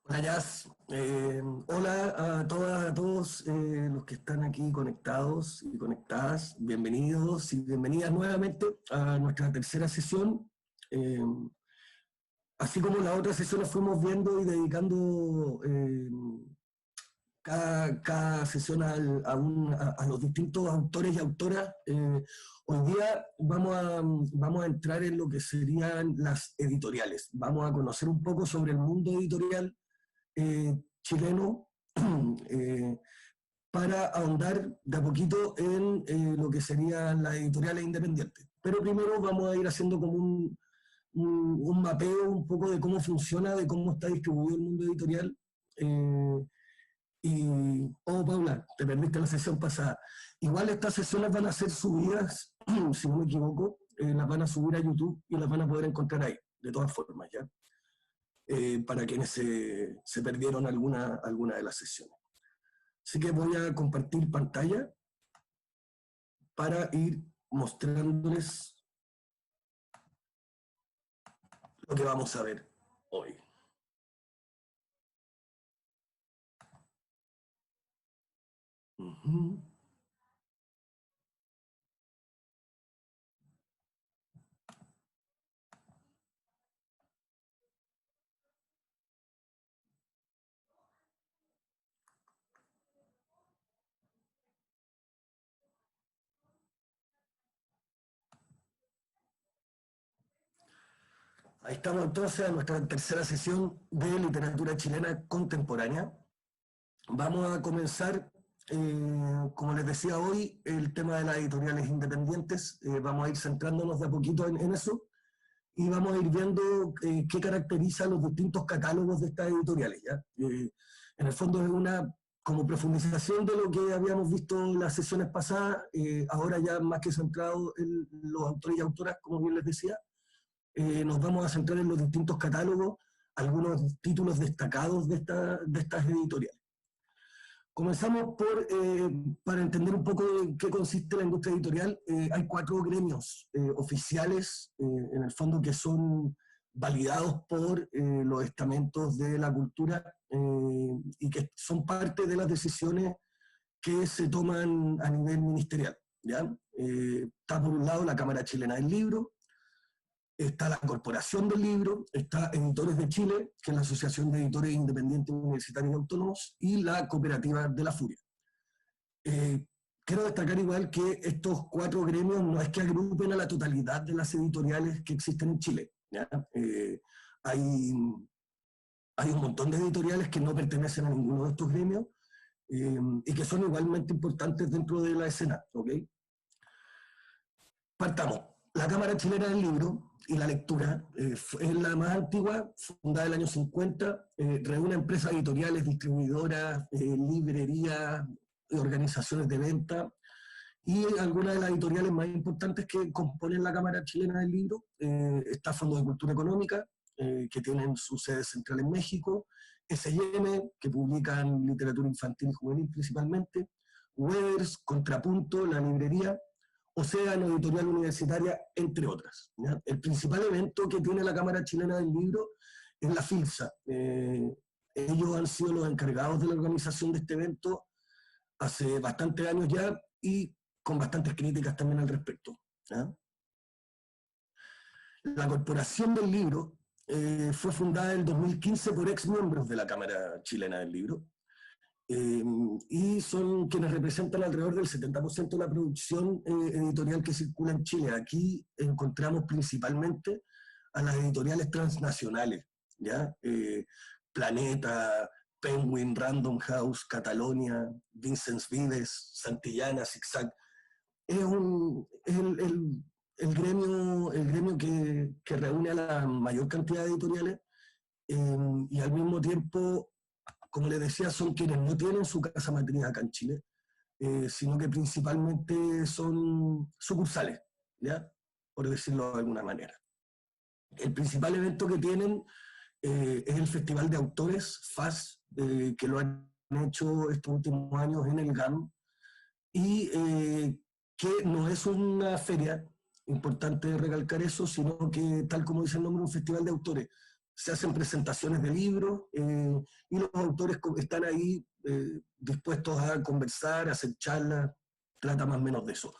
Hola, Jazz. Hola a todas, a todos los que están aquí conectados y conectadas. Bienvenidos y bienvenidas nuevamente a nuestra tercera sesión. Eh, Así como las otras sesiones fuimos viendo y dedicando cada sesión a los distintos autores y autoras. Hoy día vamos a entrar en lo que serían las editoriales. Vamos a conocer un poco sobre el mundo editorial chileno, eh, para ahondar de a poquito en lo que serían las editoriales independientes. Pero primero vamos a ir haciendo como un mapeo un poco de cómo funciona, de cómo está distribuido el mundo editorial. Eh, Paula, te perdiste la sesión pasada. Igual estas sesiones van a ser subidas, si no me equivoco, las van a subir a YouTube y las van a poder encontrar ahí, de todas formas, ¿ya? Para quienes se perdieron alguna de las sesiones. Así que voy a compartir pantalla para ir mostrándoles lo que vamos a ver hoy. Uh-huh. Ahí estamos entonces en nuestra tercera sesión de literatura chilena contemporánea. Vamos a comenzar, como les decía hoy, el tema de las editoriales independientes. Vamos a ir centrándonos de a poquito en eso y vamos a ir viendo qué caracteriza los distintos catálogos de estas editoriales, ¿ya? En el fondo es una como profundización de lo que habíamos visto en las sesiones pasadas, ahora ya más que centrado en los autores y autoras, como bien les decía. Nos vamos a centrar en los distintos catálogos, algunos títulos destacados de estas editoriales. Comenzamos para entender un poco en qué consiste la industria editorial. Hay cuatro gremios oficiales, en el fondo, que son validados por los estamentos de la cultura y que son parte de las decisiones que se toman a nivel ministerial, ¿ya? Está por un lado la Cámara Chilena del Libro, está la Corporación del Libro, está Editores de Chile, que es la Asociación de Editores Independientes Universitarios y Autónomos, y la Cooperativa de la Furia. Eh, Quiero destacar igual que estos cuatro gremios no es que agrupen a la totalidad de las editoriales que existen en Chile, ¿ya? Hay, hay un montón de editoriales que no pertenecen a ninguno de estos gremios y que son igualmente importantes dentro de la escena, ¿ok? Partamos. La Cámara Chilena del Libro y la Lectura es la más antigua, fundada en el año 50, reúne empresas editoriales, distribuidoras, librerías, organizaciones de venta, y algunas de las editoriales más importantes que componen la Cámara Chilena del Libro. Está Fondo de Cultura Económica, que tienen su sede central en México, S&M, que publican literatura infantil y juvenil principalmente, Webers, Contrapunto, la librería, Océano, Editorial Universitaria, entre otras, ¿ya? El principal evento que tiene la Cámara Chilena del Libro es la FILSA. Ellos han sido los encargados de la organización de este evento hace bastantes años ya y con bastantes críticas también al respecto, ¿ya? La Corporación del Libro fue fundada en el 2015 por ex miembros de la Cámara Chilena del Libro, eh, y son quienes representan alrededor del 70% de la producción editorial que circula en Chile. Aquí encontramos principalmente a las editoriales transnacionales, ¿ya? Planeta, Penguin, Random House, Catalonia, Vincent Vives, Santillana, Zigzag. Es el gremio que reúne a la mayor cantidad de editoriales, y al mismo tiempo, como les decía, son quienes no tienen su casa matriz acá en Chile, sino que principalmente son sucursales, ¿ya? Por decirlo de alguna manera. El principal evento que tienen es el Festival de Autores, FAS, que lo han hecho estos últimos años en el GAM, y que no es una feria, importante recalcar eso, sino que, tal como dice el nombre, un festival de autores. se hacen presentaciones de libros y los autores están ahí dispuestos a conversar, a hacer charlas, trata más o menos de eso.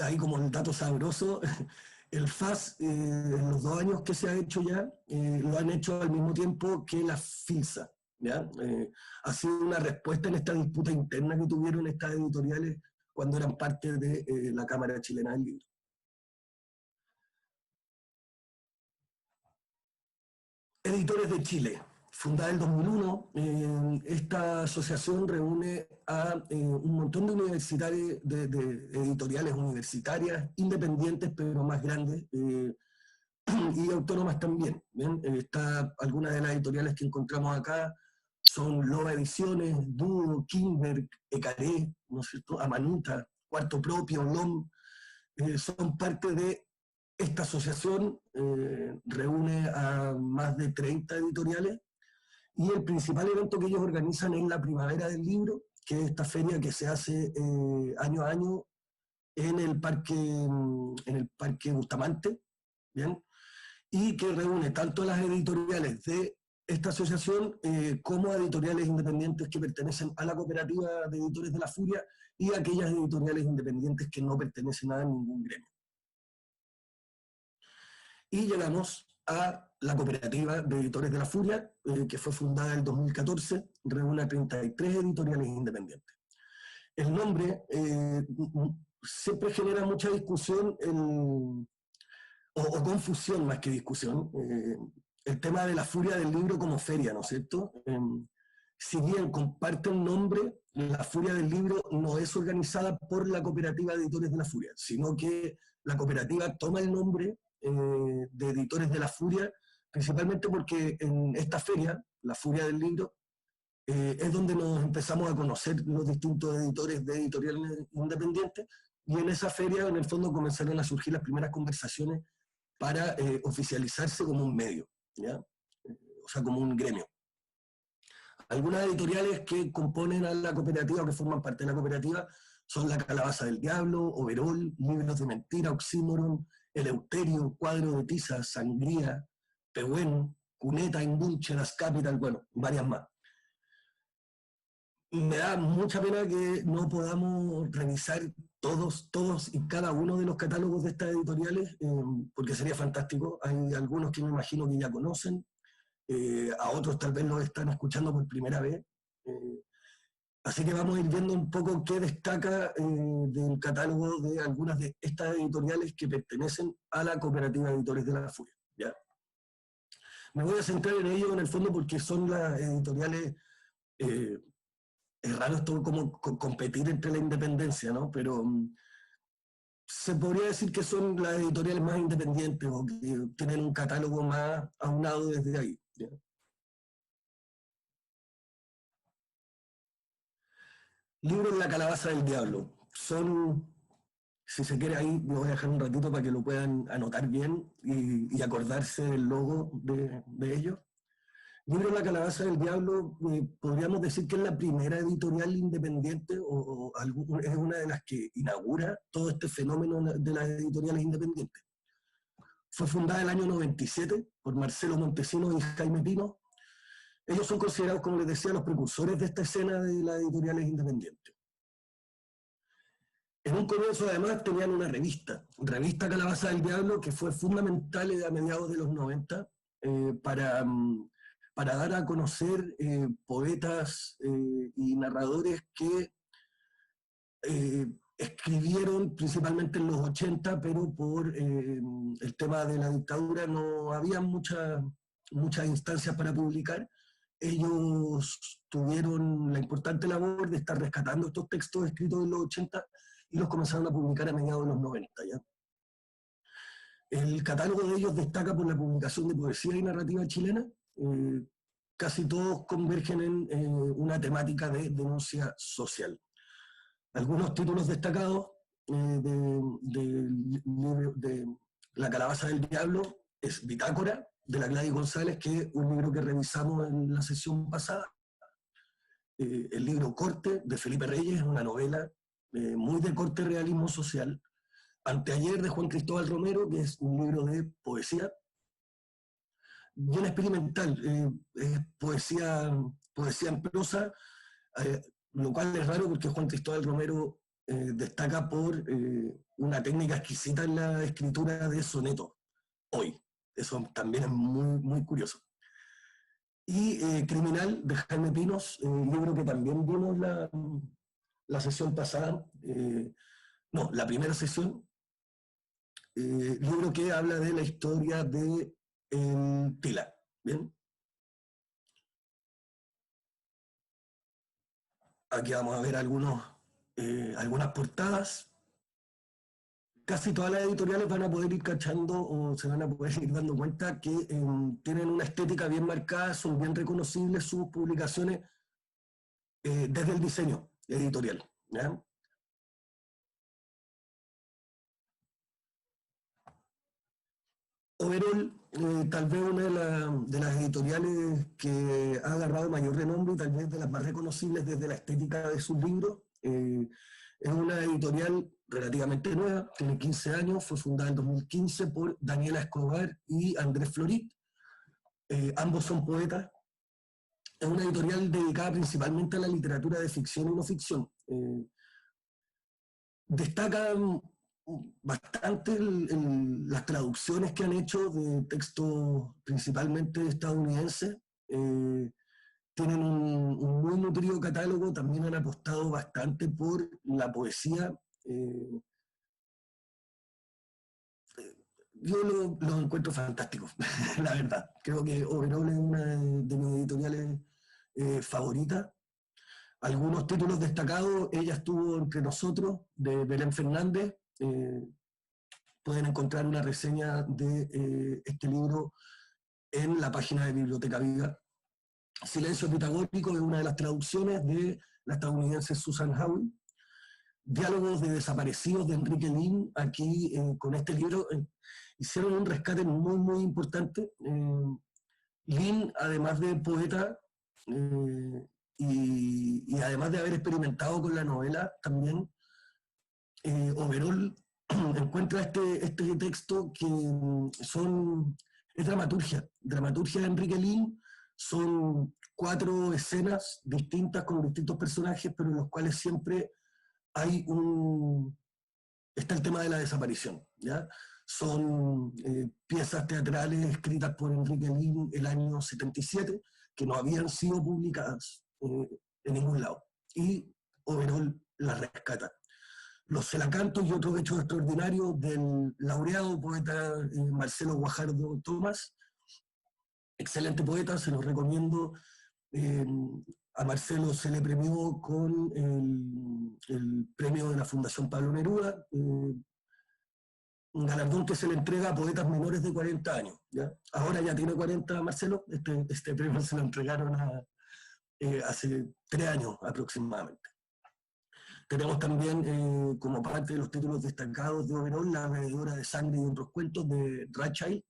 Ahí como el dato sabroso, el FAS, en los 2 años que se ha hecho ya, lo han hecho al mismo tiempo que la FILSA. ¿Ya? Ha sido una respuesta en esta disputa interna que tuvieron estas editoriales cuando eran parte de la Cámara Chilena del Libro. Editores de Chile, fundada en 2001, esta asociación reúne a un montón de universitarios, de editoriales universitarias, independientes pero más grandes, y autónomas también. ¿Bien? Algunas de las editoriales que encontramos acá son Loba Ediciones, Dudo, Kimberg, Ecaré, ¿no es cierto? Amanuta, Cuarto Propio, LOM, son parte de esta asociación, reúne a más de 30 editoriales, y el principal evento que ellos organizan es la Primavera del Libro, que es esta feria que se hace año a año en el Parque Bustamante, ¿bien? Y que reúne tanto a las editoriales de esta asociación como a editoriales independientes que pertenecen a la cooperativa de editores de La Furia y a aquellas editoriales independientes que no pertenecen a ningún gremio. Y llegamos a la cooperativa de editores de La Furia, que fue fundada en el 2014, reúne a 33 editoriales independientes. El nombre siempre genera mucha discusión o confusión más que discusión. El tema de La Furia del Libro como feria, ¿no es cierto? Si bien comparte un nombre, La Furia del Libro no es organizada por la cooperativa de editores de La Furia, sino que la cooperativa toma el nombre de editores de La Furia, principalmente porque en esta feria, La Furia del Libro, es donde nos empezamos a conocer los distintos editores de editoriales independientes, y en esa feria, en el fondo, comenzaron a surgir las primeras conversaciones para oficializarse como un medio, ¿ya? O sea, como un gremio. Algunas editoriales que componen a la cooperativa o que forman parte de la cooperativa son La Calabaza del Diablo, Overol, Libros de Mentira, Oxímoron, Eleuterio, Cuadro de Tiza, Sangría, Pehuen, Cuneta, Indulche, Las Capital, bueno, varias más. Me da mucha pena que no podamos revisar todos y cada uno de los catálogos de estas editoriales, porque sería fantástico. Hay algunos que me imagino que ya conocen, a otros tal vez los están escuchando por primera vez. Así que vamos a ir viendo un poco qué destaca del catálogo de algunas de estas editoriales que pertenecen a la cooperativa de editores de La Furia. ¿Ya? Me voy a centrar en ello en el fondo porque son las editoriales... es raro esto como competir entre la independencia, ¿no? Pero se podría decir que son las editoriales más independientes o que tienen un catálogo más aunado desde ahí. ¿Ya? Libros La Calabaza del Diablo. Son, si se quiere ahí, lo voy a dejar un ratito para que lo puedan anotar bien y acordarse del logo de ellos. Libro La Calabaza del Diablo, podríamos decir que es la primera editorial independiente es una de las que inaugura todo este fenómeno de las editoriales independientes. Fue fundada en el año 97 por Marcelo Montesinos y Jaime Pino. Ellos son considerados, como les decía, los precursores de esta escena de las editoriales independientes. En un comienzo, además, tenían una revista Calabaza del Diablo, que fue fundamental a mediados de los 90 para dar a conocer poetas y narradores que escribieron principalmente en los 80, pero por el tema de la dictadura no había muchas instancias para publicar. Ellos tuvieron la importante labor de estar rescatando estos textos escritos en los 80 y los comenzaron a publicar a mediados de los 90. ¿Ya? El catálogo de ellos destaca por la publicación de poesía y narrativa chilena. Casi todos convergen en una temática de denuncia social. Algunos títulos destacados de La Calabaza del Diablo es Bitácora, de la Gladys González, que es un libro que revisamos en la sesión pasada. El libro Corte, de Felipe Reyes, una novela muy de corte realismo social. Anteayer de Juan Cristóbal Romero, que es un libro de poesía, bien experimental, es poesía en prosa, eh, lo cual es raro porque Juan Cristóbal Romero destaca por una técnica exquisita en la escritura de sonetos, hoy. Eso también es muy, muy curioso. Y Criminal, de Jaime Pinos, libro que también vimos la sesión pasada, no, la primera sesión, libro que habla de la historia de Tila. ¿Bien? Aquí vamos a ver algunas portadas. Casi todas las editoriales van a poder ir cachando o se van a poder ir dando cuenta que tienen una estética bien marcada, son bien reconocibles sus publicaciones desde el diseño editorial. ¿Ya? Overall, tal vez una de las editoriales que ha agarrado mayor renombre y tal vez de las más reconocibles desde la estética de sus libros. Es una editorial relativamente nueva, tiene 15 años, fue fundada en 2015 por Daniela Escobar y Andrés Florit. Ambos son poetas. Es una editorial dedicada principalmente a la literatura de ficción y no ficción. Destacan bastante las traducciones que han hecho de textos principalmente estadounidenses. Tienen un muy nutrido catálogo, también han apostado bastante por la poesía. Yo lo encuentro fantástico, la verdad. Creo que Overall es una de mis editoriales favoritas. Algunos títulos destacados, ella estuvo entre nosotros, de Belén Fernández. Pueden encontrar una reseña de este libro en la página de Biblioteca Viva. Silencio Pitagórico es una de las traducciones de la estadounidense Susan Howell. Diálogos de desaparecidos de Enrique Lin, aquí con este libro hicieron un rescate muy, muy importante. Lin, además de poeta, y además de haber experimentado con la novela, también Overall encuentra este texto que es dramaturgia de Enrique Lin. Son 4 escenas distintas con distintos personajes, pero en los cuales siempre está el tema de la desaparición, ¿ya? Son piezas teatrales escritas por Enrique Lin el año 77, que no habían sido publicadas en ningún lado. Y Overall las rescata. Los Celacantos y otros hechos extraordinarios del laureado poeta Marcelo Guajardo Tomás. Excelente poeta, se los recomiendo. A Marcelo se le premió con el premio de la Fundación Pablo Neruda, un galardón que se le entrega a poetas menores de 40 años. ¿Ya? Ahora ya tiene 40 Marcelo, este premio se lo entregaron hace 3 años aproximadamente. Tenemos también como parte de los títulos destacados de Overall La bebedora de sangre y otros cuentos de Rothschild,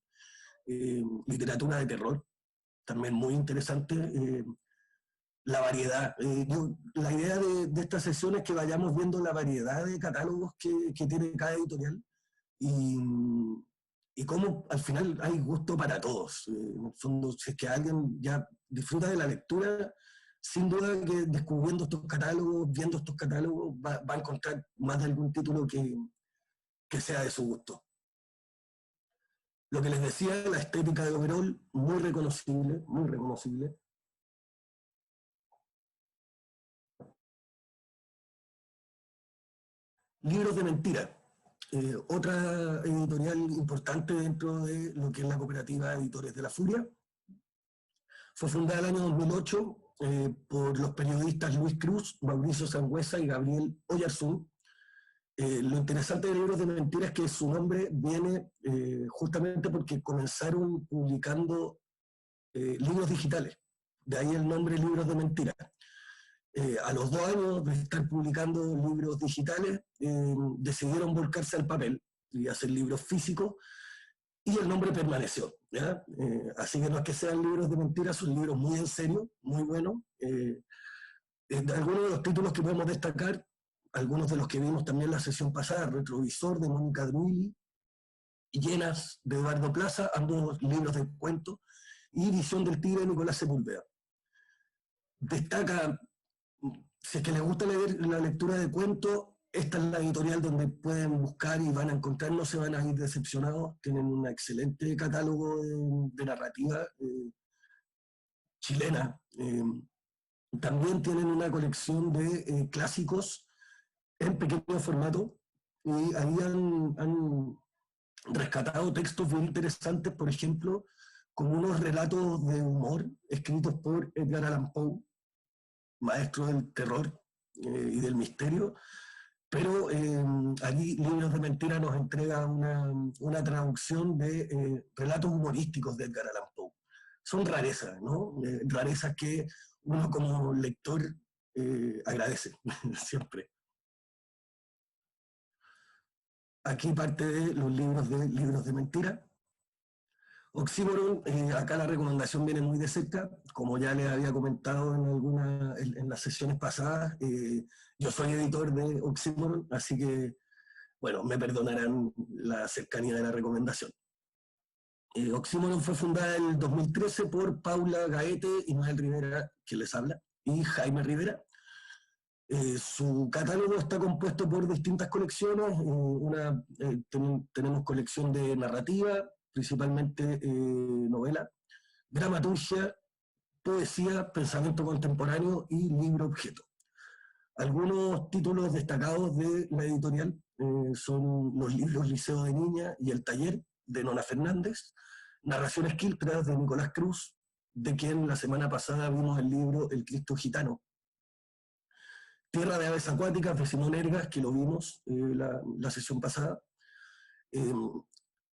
literatura de terror, también muy interesante. La variedad. La idea de esta sesión es que vayamos viendo la variedad de catálogos que tiene cada editorial y cómo al final hay gusto para todos. En el fondo, si es que alguien ya disfruta de la lectura, sin duda que descubriendo estos catálogos, viendo estos catálogos, va a encontrar más de algún título que sea de su gusto. Lo que les decía, la estética de Overall, muy reconocible, muy reconocible. Libros de mentira. Otra editorial importante dentro de lo que es la cooperativa Editores de la Furia. Fue fundada el año 2008 por los periodistas Luis Cruz, Mauricio Sangüesa y Gabriel Oyarzún. Lo interesante de Libros de Mentira es que su nombre viene justamente porque comenzaron publicando libros digitales. De ahí el nombre Libros de Mentira. A los 2 años de estar publicando libros digitales, decidieron volcarse al papel y hacer libros físicos, y el nombre permaneció. ¿Ya? Así que no es que sean libros de mentiras, son libros muy en serio, muy buenos. Algunos de los títulos que podemos destacar, algunos de los que vimos también la sesión pasada, Retrovisor de Mónica Druili, y Llenas de Eduardo Plaza, ambos libros de cuentos, y Visión del Tigre de Nicolás Sepúlveda. Destaca, si es que les gusta leer la lectura de cuentos, esta es la editorial donde pueden buscar y van a encontrar, no se van a ir decepcionados, tienen un excelente catálogo de narrativa chilena. También tienen una colección de clásicos en pequeño formato y ahí han rescatado textos bien interesantes, por ejemplo, como unos relatos de humor escritos por Edgar Allan Poe, maestro del terror y del misterio, pero aquí Libros de Mentira nos entrega una traducción de relatos humorísticos de Edgar Allan Poe. Son rarezas, ¿no? Rarezas que uno como lector agradece siempre. Aquí parte de los Libros de Mentira. Oxímoron, acá la recomendación viene muy de cerca, como ya les había comentado en las sesiones pasadas, yo soy editor de Oxímoron, así que, bueno, me perdonarán la cercanía de la recomendación. Oxímoron fue fundada en el 2013 por Paula Gaete y Noel Rivera, que les habla, y Jaime Rivera. Su catálogo está compuesto por distintas colecciones, tenemos colección de narrativa, principalmente novela, dramaturgia, poesía, pensamiento contemporáneo y libro objeto. Algunos títulos destacados de la editorial son los libros Liceo de Niña y El Taller, de Nona Fernández, Narraciones Quiltras, de Nicolás Cruz, de quien la semana pasada vimos el libro El Cristo Gitano, Tierra de Aves Acuáticas, de Simón Ergas, que lo vimos la sesión pasada,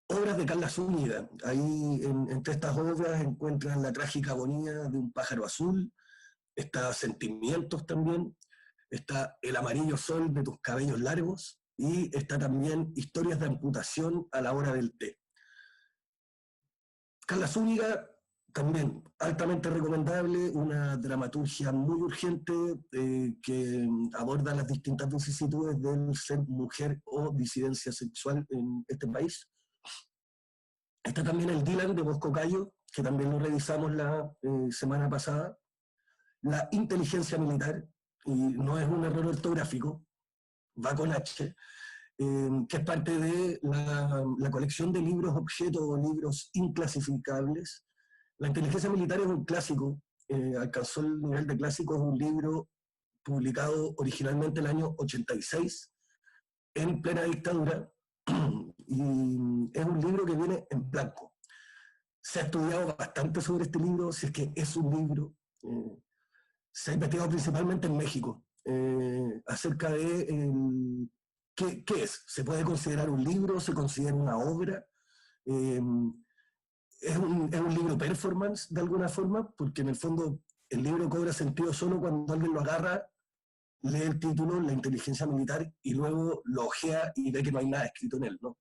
obras de Carla Zúñiga. Ahí entre estas obras encuentran La trágica agonía de un pájaro azul, está Sentimientos también, está El amarillo sol de tus cabellos largos, y está también Historias de amputación a la hora del té. Carla Zúñiga, también altamente recomendable, una dramaturgia muy urgente que aborda las distintas vicisitudes del ser mujer o disidencia sexual en este país. Está también El Dylan de Bosco Cayo, que también lo revisamos la semana pasada. La inteligencia militar, y no es un error ortográfico, va con H, que es parte de la colección de libros objeto o libros inclasificables. La inteligencia militar es un clásico, alcanzó el nivel de clásico, es un libro publicado originalmente en el año 86, en plena dictadura, y es un libro que viene en blanco. Se ha estudiado bastante sobre este libro, si es que es un libro. Se ha investigado principalmente en México acerca de ¿qué es? ¿Se puede considerar un libro? ¿Se considera una obra? Es un libro performance de alguna forma, porque en el fondo el libro cobra sentido solo cuando alguien lo agarra, lee el título, La inteligencia militar, y luego lo ojea y ve que no hay nada escrito en él, ¿no?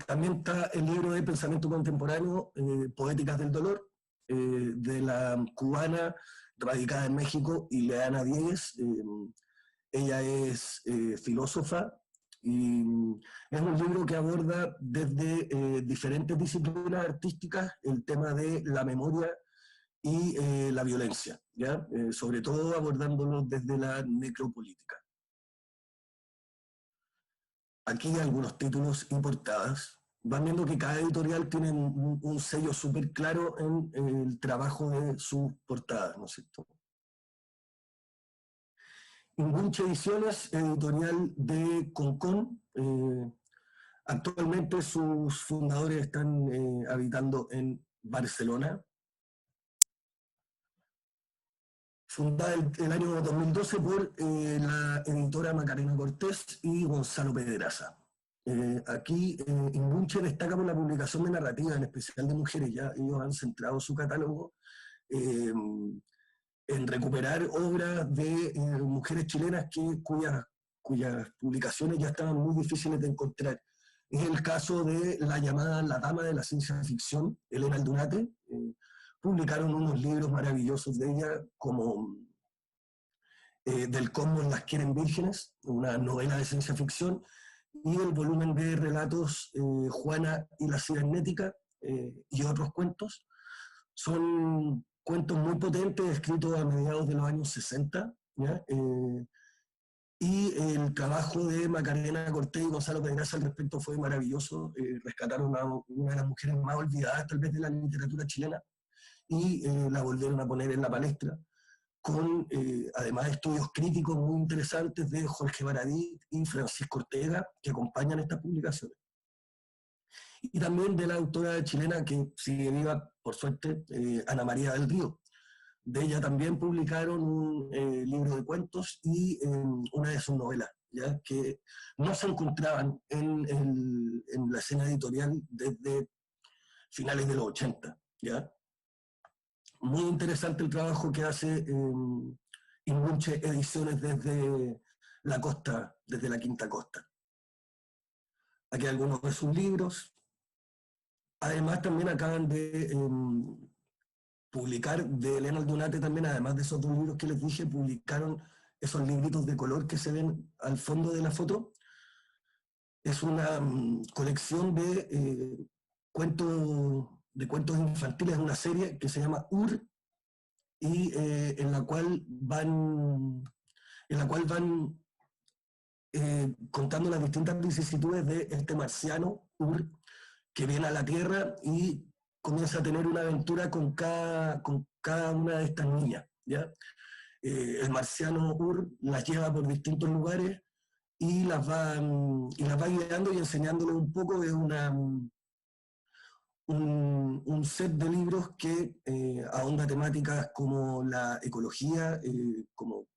También está el libro de pensamiento contemporáneo, Poéticas del Dolor, de la cubana radicada en México, Ileana Diegues. Ella es filósofa y es un libro que aborda desde diferentes disciplinas artísticas el tema de la memoria y la violencia, ¿ya? Sobre todo abordándolo desde la necropolítica. Aquí hay algunos títulos y portadas. Van viendo que cada editorial tiene un sello súper claro en el trabajo de sus portadas, ¿no es cierto? Ingunche Ediciones, editorial de Concón. Actualmente sus fundadores están habitando en Barcelona. Fundada el año 2012 por la editora Macarena Cortés y Gonzalo Pedraza. Aquí Ingunche destaca por la publicación de narrativa, en especial de mujeres. Ya ellos han centrado su catálogo en recuperar obras de mujeres chilenas cuyas publicaciones ya estaban muy difíciles de encontrar. Es el caso de la llamada La Dama de la Ciencia Ficción, Elena Aldunate. Publicaron unos libros maravillosos de ella, como Del cosmos las quieren vírgenes, una novela de ciencia ficción, y el volumen de relatos Juana y la cibernética y otros cuentos. Son cuentos muy potentes, escritos a mediados de los años 60, ¿ya? Y el trabajo de Macarena Cortés y Gonzalo Pedraza al respecto fue maravilloso. Rescataron a una de las mujeres más olvidadas tal vez de la literatura chilena y la volvieron a poner en la palestra, con además estudios críticos muy interesantes de Jorge Baradit y Francisco Ortega, que acompañan estas publicaciones. Y también de la autora chilena que sigue viva, por suerte, Ana María del Río. De ella también publicaron un libro de cuentos y una de sus novelas, ¿ya? Que no se encontraban en la escena editorial desde finales de los 80. ¿Ya? Muy interesante el trabajo que hace Inmunche Ediciones desde la costa, desde la Quinta Costa. Aquí algunos de sus libros. Además también acaban de publicar de Elena Aldunate también, además de esos dos libros que les dije, publicaron esos libritos de color que se ven al fondo de la foto. Es una colección de cuentos infantiles, una serie que se llama UR, y en la cual van contando las distintas vicisitudes de este marciano, Ur, que viene a la Tierra y comienza a tener una aventura con cada una de estas niñas, ¿ya? El marciano Ur las lleva por distintos lugares y las va guiando y enseñándoles un poco de un set de libros que ahonda temáticas como la ecología, como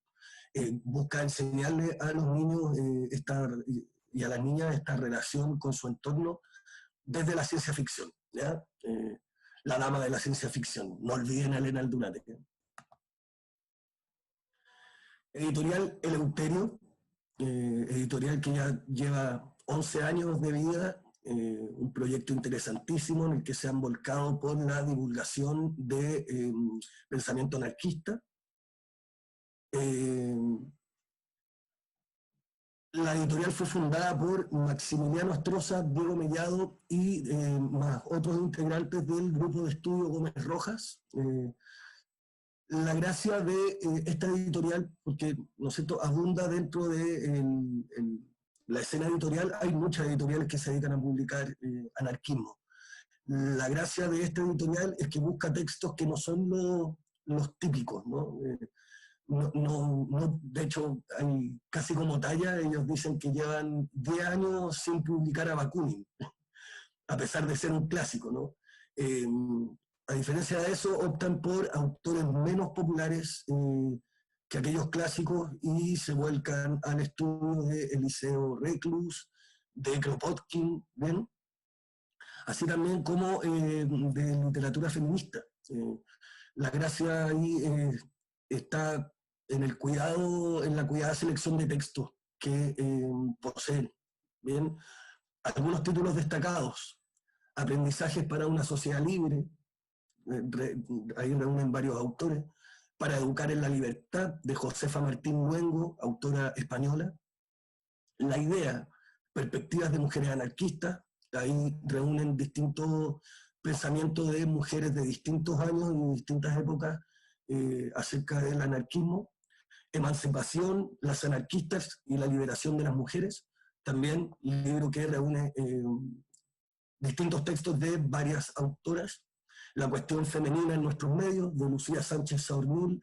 busca enseñarle a los niños y a las niñas esta relación con su entorno desde la ciencia ficción, ¿ya? La dama de la ciencia ficción, no olviden a Elena Aldunate. Editorial Eleuterio, editorial que ya lleva 11 años de vida, un proyecto interesantísimo en el que se han volcado por la divulgación de pensamiento anarquista. La editorial fue fundada por Maximiliano Astroza, Diego Mellado y más otros integrantes del grupo de estudio Gómez Rojas. La gracia de esta editorial, porque ¿no es cierto?, abunda dentro de la escena editorial, hay muchas editoriales que se dedican a publicar anarquismo. La gracia de esta editorial es que busca textos que no son los típicos, ¿no? De hecho, hay casi como talla, ellos dicen que llevan 10 años sin publicar a Bakunin, a pesar de ser un clásico, ¿no? A diferencia de eso, optan por autores menos populares que aquellos clásicos y se vuelcan al estudio de Eliseo Reclus, de Kropotkin, ¿bien? Así también como de literatura feminista. La gracia ahí está en la cuidada selección de textos que poseen, ¿bien? Algunos títulos destacados: Aprendizajes para una sociedad libre, ahí reúnen varios autores; Para educar en la libertad, de Josefa Martín Luengo, autora española; La idea, perspectivas de mujeres anarquistas, ahí reúnen distintos pensamientos de mujeres de distintos años y distintas épocas acerca del anarquismo; Emancipación, las anarquistas y la liberación de las mujeres, también un libro que reúne distintos textos de varias autoras; La cuestión femenina en nuestros medios, de Lucía Sánchez Saurnil,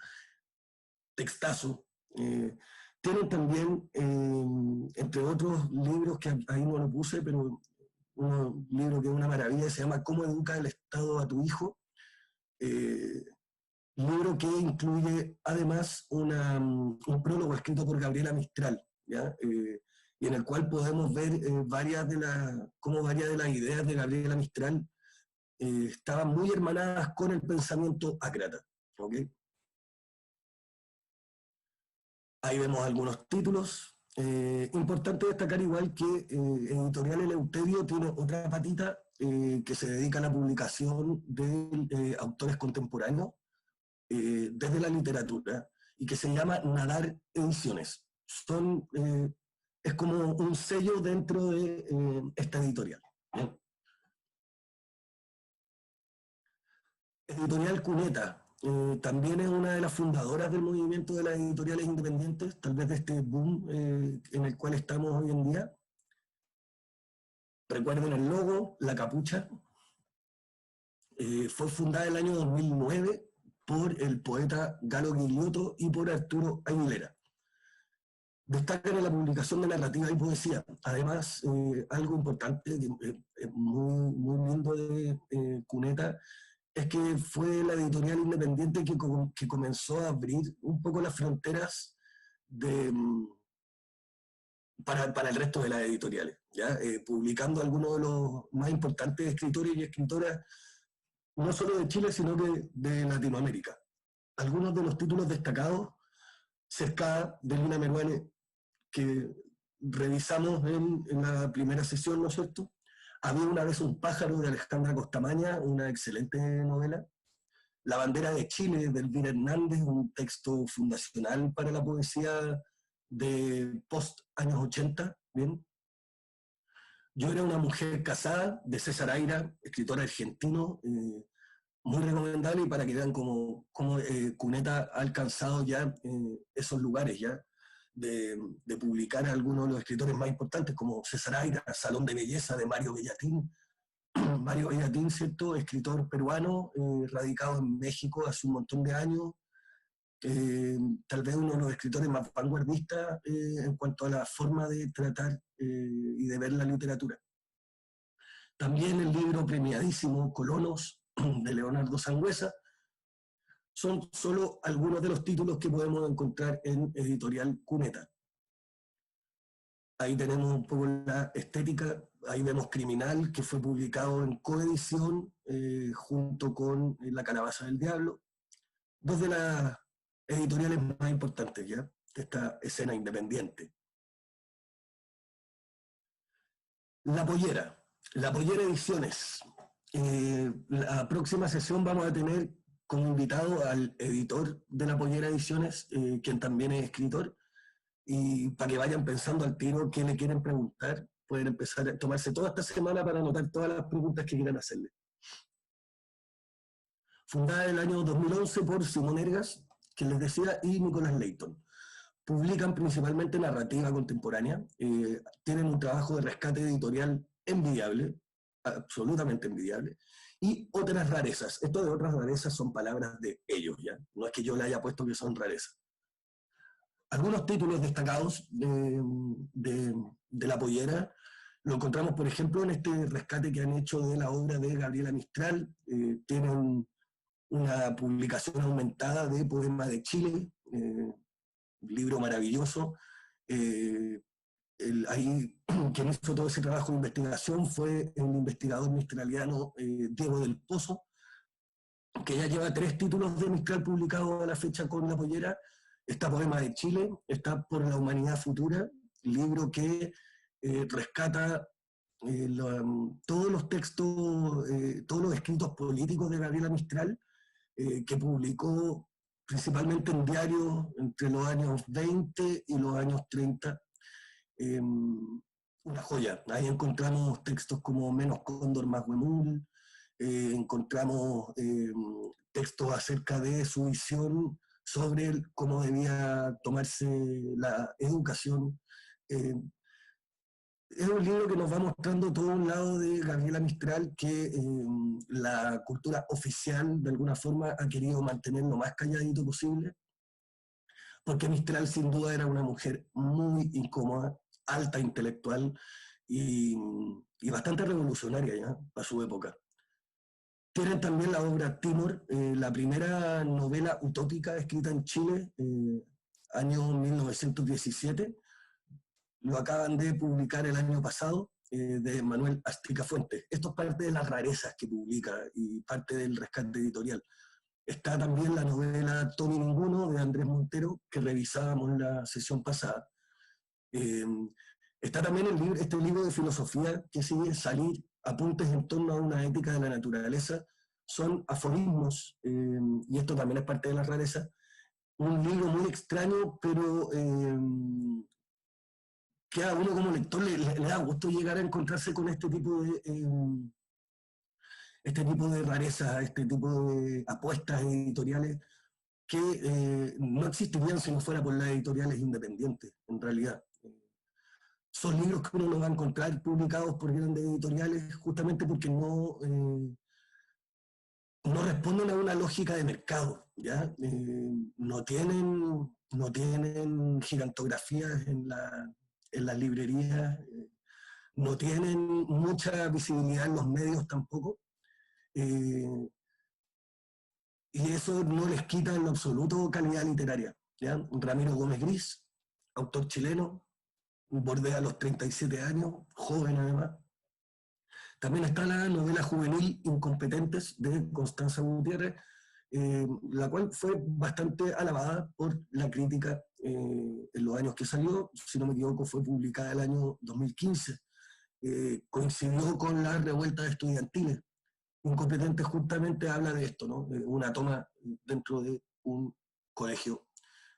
textazo. Tienen también, entre otros libros que ahí no lo puse, pero un libro que es una maravilla, se llama ¿Cómo educa el Estado a tu hijo? Libro que incluye además un prólogo escrito por Gabriela Mistral, ¿ya? Y en el cual podemos ver cómo varias de las ideas de Gabriela Mistral estaban muy hermanadas con el pensamiento ácrata. ¿Okay? Ahí vemos algunos títulos. Importante destacar igual que Editorial Eleuterio tiene otra patita que se dedica a la publicación de autores contemporáneos desde la literatura. y que se llama Nadar Ediciones. Es como un sello dentro de esta editorial. ¿Bien? Editorial Cuneta, también es una de las fundadoras del movimiento de las editoriales independientes, tal vez de este boom en el cual estamos hoy en día. Recuerden el logo, la capucha. Fue fundada en el año 2009 por el poeta Galo Gigliotto y por Arturo Aguilera. Destacan en la publicación de narrativa y poesía. Además, algo importante, muy lindo de Cuneta, es que fue la editorial independiente que comenzó a abrir un poco las fronteras de, para el resto de las editoriales, ¿ya? Publicando algunos de los más importantes escritores y escritoras, no solo de Chile, sino que de Latinoamérica. Algunos de los títulos destacados, cerca de Lina Meruane, que revisamos en la primera sesión, ¿no es cierto? Había una vez un pájaro de Alejandra Costamaña, una excelente novela. La bandera de Chile de Elvira Hernández, un texto fundacional para la poesía de post años 80, ¿bien? Yo era una mujer casada, de César Aira, escritor argentino, muy recomendable, y para que vean cómo Cuneta ha alcanzado ya esos lugares ya de publicar a algunos de los escritores más importantes, como César Aira, Salón de Belleza de Mario Bellatín. Mario Bellatín, ¿cierto? Escritor peruano, radicado en México hace un montón de años, tal vez uno de los escritores más vanguardistas en cuanto a la forma de tratar y de ver la literatura. También el libro premiadísimo Colonos, de Leonardo Sangüesa. Son solo algunos de los títulos que podemos encontrar en Editorial Cuneta. Ahí tenemos un poco la estética, ahí vemos Criminal, que fue publicado en coedición junto con La Calabaza del Diablo, dos de las editoriales más importantes ya de esta escena independiente. La Pollera Ediciones. La próxima sesión vamos a tener como invitado al editor de La Pollera Ediciones, quien también es escritor, y para que vayan pensando al tiro qué le quieren preguntar, pueden empezar a tomarse toda esta semana para anotar todas las preguntas que quieran hacerle. Fundada en el año 2011 por Simón Ergas, que les decía, y Nicolás Leighton. Publican principalmente narrativa contemporánea, tienen un trabajo de rescate editorial envidiable, absolutamente envidiable, y otras rarezas. Esto de otras rarezas son palabras de ellos, ¿ya? No es que yo le haya puesto que son rarezas. Algunos títulos destacados de La Pollera lo encontramos, por ejemplo, en este rescate que han hecho de la obra de Gabriela Mistral. Tienen una publicación aumentada de Poema de Chile, libro maravilloso. Ahí quien hizo todo ese trabajo de investigación fue el investigador mistraliano Diego del Pozo, que ya lleva 3 títulos de Mistral publicados a la fecha con La Pollera. Está Poema de Chile, está Por la Humanidad Futura, libro que rescata todos los textos, todos los escritos políticos de Gabriela Mistral, que publicó principalmente en diarios entre los años 20 y los años 30. Una joya. Ahí encontramos textos como Menos Cóndor, más Huemul, encontramos textos acerca de su visión sobre cómo debía tomarse la educación. Es un libro que nos va mostrando todo un lado de Gabriela Mistral que la cultura oficial de alguna forma ha querido mantener lo más calladito posible, porque Mistral sin duda era una mujer muy incómoda, alta intelectual y bastante revolucionaria ya para su época. Tienen también la obra Timor, la primera novela utópica escrita en Chile, año 1917. Lo acaban de publicar el año pasado, de Manuel Astica Fuentes. Esto es parte de las rarezas que publica y parte del rescate editorial. Está también la novela Tommy Ninguno, de Andrés Montero, que revisábamos en la sesión pasada. Está también este libro de filosofía que sigue Salir, apuntes en torno a una ética de la naturaleza. Son aforismos, y esto también es parte de la rareza, un libro muy extraño, pero que a uno como lector le da gusto llegar a encontrarse con este tipo de rarezas, este tipo de apuestas editoriales que no existirían si no fuera por las editoriales independientes, en realidad. Son libros que uno no va a encontrar publicados por grandes editoriales justamente porque no responden a una lógica de mercado, ¿ya? No tienen gigantografías en las librerías, no tienen mucha visibilidad en los medios tampoco, eh, y eso no les quita en lo absoluto calidad literaria, ¿ya? Ramiro Gómez Gris, autor chileno, bordea los 37 años, joven además. También está la novela juvenil Incompetentes de Constanza Gutiérrez, la cual fue bastante alabada por la crítica en los años que salió. Si no me equivoco, fue publicada el año 2015. Coincidió con las revueltas estudiantiles. Incompetentes justamente habla de esto, ¿no? De una toma dentro de un colegio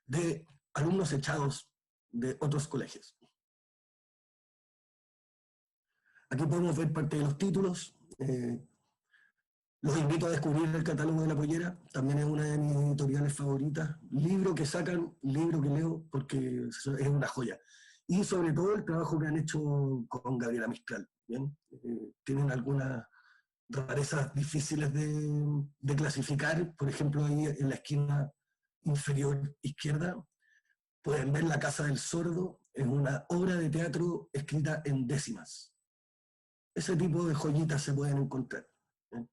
de alumnos echados de otros colegios. Aquí podemos ver parte de los títulos. Los invito a descubrir el catálogo de La Pollera, también es una de mis editoriales favoritas. Libro que sacan, libro que leo, porque es una joya. Y sobre todo el trabajo que han hecho con Gabriela Mistral. ¿Bien? Tienen algunas rarezas difíciles de clasificar. Por ejemplo, ahí en la esquina inferior izquierda pueden ver La Casa del Sordo, es una obra de teatro escrita en décimas. Ese tipo de joyitas se pueden encontrar. ¿Bien?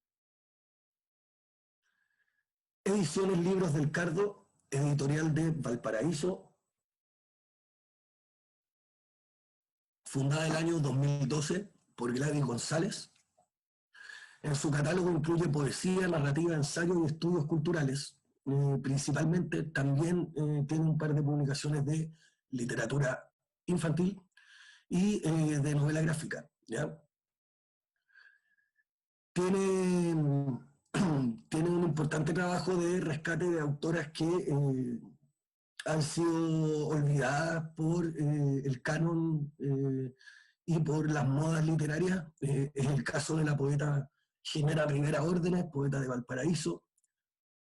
Ediciones Libros del Cardo, editorial de Valparaíso, fundada el año 2012 por Gladys González. En su catálogo incluye poesía, narrativa, ensayo y estudios culturales. Principalmente también tiene un par de publicaciones de literatura infantil y de novela gráfica. ¿Ya? Tiene, tiene un importante trabajo de rescate de autoras que han sido olvidadas por el canon y por las modas literarias. Es el caso de la poeta Jimena Rivera Órdenes, poeta de Valparaíso,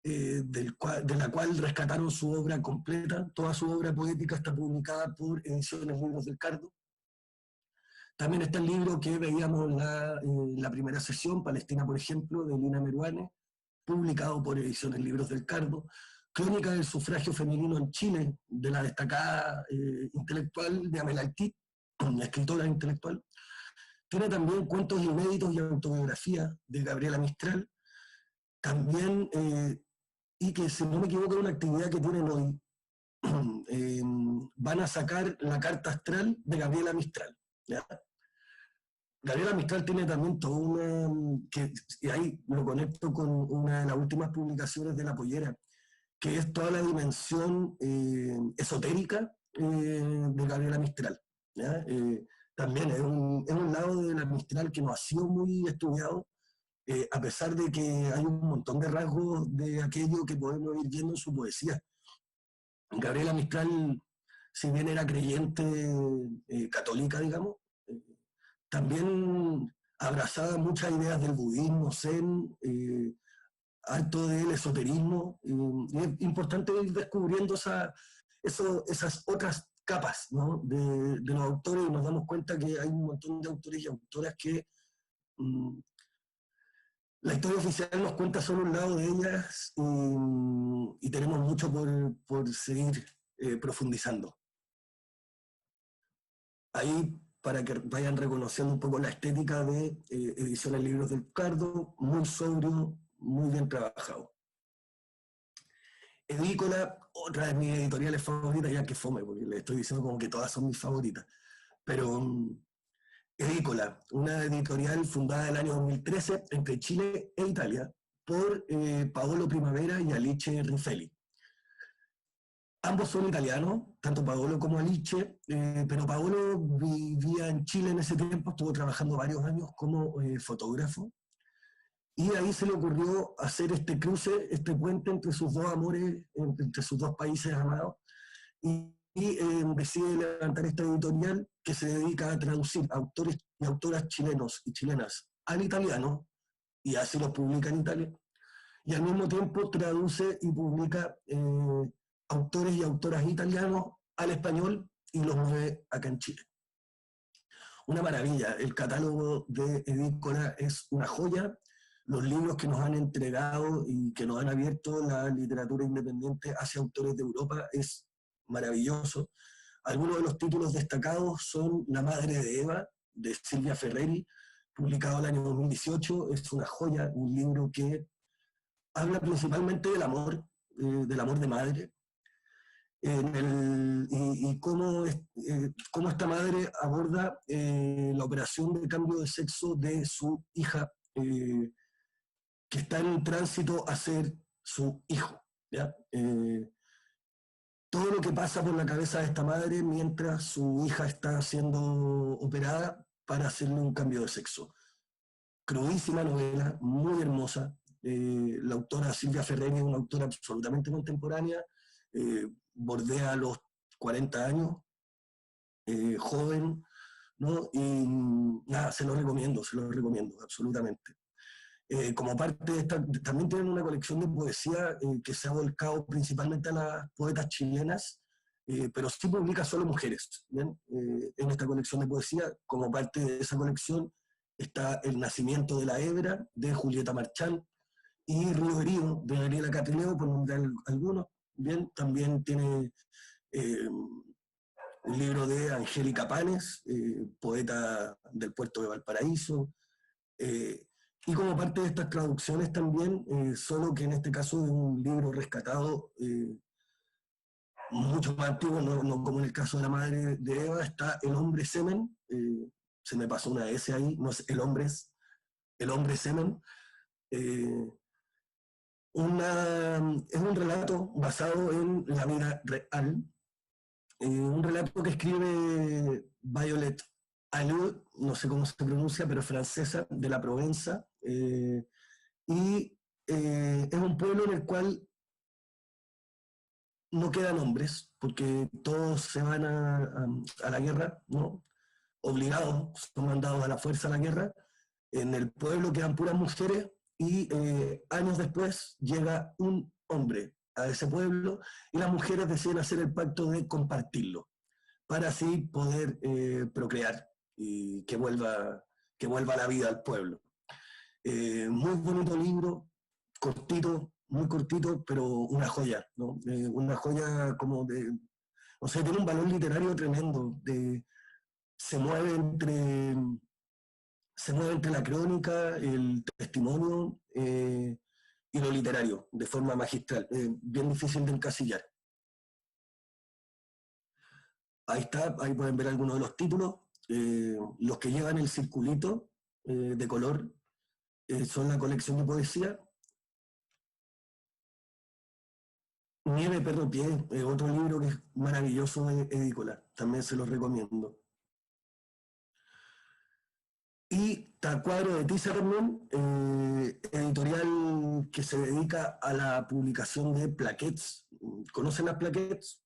de la cual rescataron su obra completa. Toda su obra poética está publicada por Ediciones Libros del Cardo. También está el libro que veíamos en la primera sesión, Palestina, por ejemplo, de Lina Meruane, publicado por Ediciones Libros del Cardo. Crónica del sufragio femenino en Chile, de la destacada intelectual de Amel Altit, una escritora intelectual. Tiene también cuentos inéditos y autobiografía de Gabriela Mistral. También, y que si no me equivoco, es una actividad que tienen hoy, van a sacar la carta astral de Gabriela Mistral. ¿Ya? Gabriela Mistral tiene también toda y ahí lo conecto con una de las últimas publicaciones de La Pollera, que es toda la dimensión esotérica de Gabriela Mistral. ¿Ya? También es un lado de la Mistral que no ha sido muy estudiado, a pesar de que hay un montón de rasgos de aquello que podemos ir viendo en su poesía. Gabriela Mistral, si bien era creyente católica, digamos, también abrazaba muchas ideas del budismo, zen, harto del esoterismo, y es importante ir descubriendo esas otras capas, ¿no? de los autores, y nos damos cuenta que hay un montón de autores y autoras que la historia oficial nos cuenta solo un lado de ellas, y tenemos mucho por seguir profundizando. Ahí, para que vayan reconociendo un poco la estética de Ediciones Libros del Cardo, muy sobrio, muy bien trabajado. Edícola, otra de mis editoriales favoritas, ya que fome, porque le estoy diciendo como que todas son mis favoritas, pero Edícola, una editorial fundada en el año 2013 entre Chile e Italia por Paolo Primavera y Alice Rinfelli. Ambos son italianos, tanto Paolo como Alice, pero Paolo vivía en Chile en ese tiempo, estuvo trabajando varios años como fotógrafo, y ahí se le ocurrió hacer este cruce, este puente entre sus dos amores, entre sus dos países amados, y decide levantar esta editorial que se dedica a traducir autores y autoras chilenos y chilenas al italiano, y así los publica en Italia, y al mismo tiempo traduce y publica autores y autoras italianos al español y los mueve acá en Chile. Una maravilla, el catálogo de Edícola es una joya, los libros que nos han entregado y que nos han abierto la literatura independiente hacia autores de Europa es maravilloso. Algunos de los títulos destacados son La madre de Eva, de Silvia Ferreri, publicado el año 2018, es una joya, un libro que habla principalmente del amor de madre, y cómo esta madre aborda la operación de cambio de sexo de su hija, que está en tránsito a ser su hijo. ¿Ya? Todo lo que pasa por la cabeza de esta madre mientras su hija está siendo operada para hacerle un cambio de sexo. Crudísima novela, muy hermosa. La autora Silvia Ferreri es una autora absolutamente contemporánea, bordea los 40 años, joven, ¿no? Y nada, se lo recomiendo, absolutamente. Como parte de esta, también tienen una colección de poesía que se ha volcado principalmente a las poetas chilenas, pero sí publica solo mujeres. ¿Bien? En esta colección de poesía, como parte de esa colección, está El nacimiento de la hebra, de Julieta Marchán, y Río Herido, de Gabriela Catrileo, por nombrar algunos. Bien, también tiene un libro de Angélica Panes, poeta del puerto de Valparaíso, y como parte de estas traducciones también, solo que en este caso de un libro rescatado mucho más antiguo, no como en el caso de la madre de Eva, está El hombre semen, se me pasó una S ahí, no es El hombre semen, eh, es un relato basado en la vida real, un relato que escribe Violet Alliot, no sé cómo se pronuncia, pero francesa, de la Provenza, y es un pueblo en el cual no quedan hombres, porque todos se van a la guerra, ¿no? Obligados, son mandados a la fuerza a la guerra. En el pueblo quedan puras mujeres y años después llega un hombre a ese pueblo y las mujeres deciden hacer el pacto de compartirlo para así poder procrear y que vuelva la vida al pueblo. Muy bonito libro, cortito, muy cortito, pero una joya, ¿no? Una joya como de, o sea, tiene un valor literario tremendo, se mueve entre, se mueve entre la crónica, el testimonio y lo literario, de forma magistral, bien difícil de encasillar. Ahí está, ahí pueden ver algunos de los títulos. Los que llevan el circulito de color son la colección de poesía. Nieve, perro, pie, otro libro que es maravilloso de Edícola, también se los recomiendo. Y Tacuadro de Tiza también, editorial que se dedica a la publicación de plaquettes. ¿Conocen las plaquettes?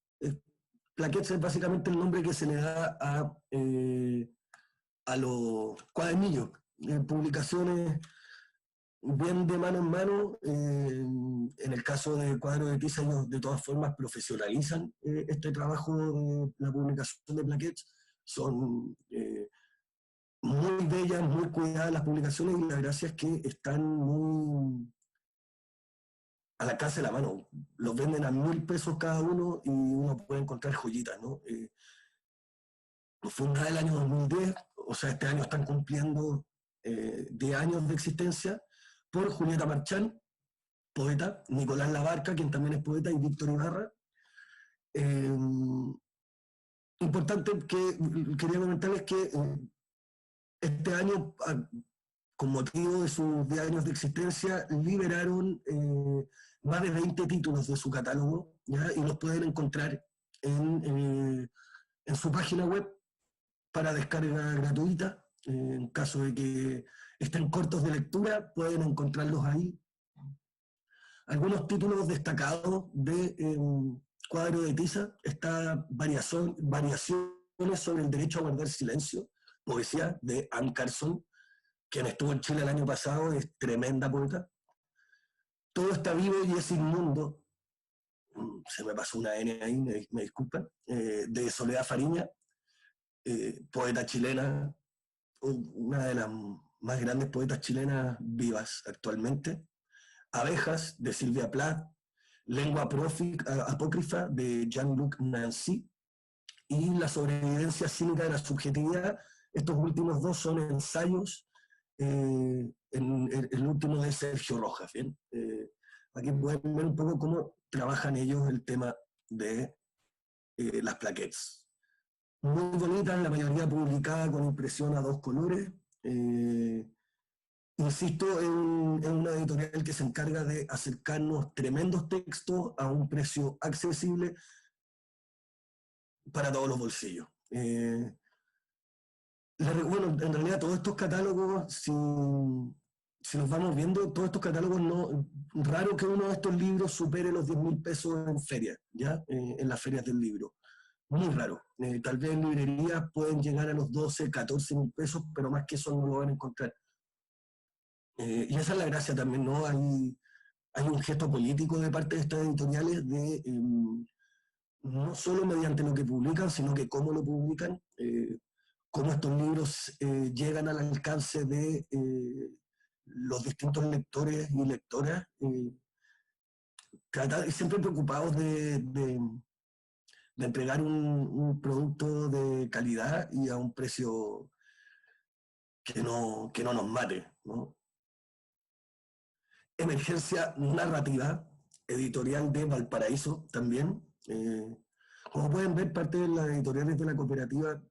Plaquettes es básicamente el nombre que se le da a los cuadernillos, publicaciones bien de mano en mano. En el caso de Cuadro de Tiza, ellos de todas formas profesionalizan este trabajo de la publicación de plaquettes. Son muy bellas, muy cuidadas las publicaciones, y la gracia es que están muy a la casa de la mano. Los venden a 1.000 pesos cada uno y uno puede encontrar joyitas, ¿no? Fundada el año 2010, o sea, este año están cumpliendo 10 años de existencia, por Julieta Marchán, poeta, Nicolás Labarca, quien también es poeta, y Víctor Ibarra. Importante que quería comentarles que este año, con motivo de sus 10 años de existencia, liberaron más de 20 títulos de su catálogo, ¿ya? Y los pueden encontrar en su página web para descarga gratuita. En caso de que estén cortos de lectura, pueden encontrarlos ahí. Algunos títulos destacados de cuadro de tiza, está variaciones sobre el derecho a guardar silencio, poesía de Anne Carson, quien estuvo en Chile el año pasado, es tremenda poeta. Todo está vivo y es inmundo, se me pasó una N ahí, me disculpan, de Soledad Fariña, poeta chilena, una de las más grandes poetas chilenas vivas actualmente. Abejas, de Silvia Plath, Lengua apócrifa, de Jean-Luc Nancy, y La sobrevivencia cínica de la subjetividad. Estos últimos dos son ensayos, el último de Sergio Rojas. ¿Bien? Aquí pueden ver un poco cómo trabajan ellos el tema de las plaquettes. Muy bonitas, la mayoría publicada con impresión a dos colores. Insisto, es una editorial que se encarga de acercarnos tremendos textos a un precio accesible para todos los bolsillos. Bueno, en realidad todos estos catálogos, si nos vamos viendo, todos estos catálogos, no, raro que uno de estos libros supere los 10.000 pesos en ferias, ¿ya? En las ferias del libro. Muy raro. Tal vez en librerías pueden llegar a los 12, 14.000 pesos, pero más que eso no lo van a encontrar. Y esa es la gracia también, ¿no? Hay un gesto político de parte de estas editoriales de no solo mediante lo que publican, sino que cómo lo publican, cómo estos libros llegan al alcance de los distintos lectores y lectoras, siempre preocupados de entregar un producto de calidad y a un precio que no nos mate, ¿no? Emergencia narrativa, editorial de Valparaíso también. Como pueden ver, parte de las editoriales de la cooperativa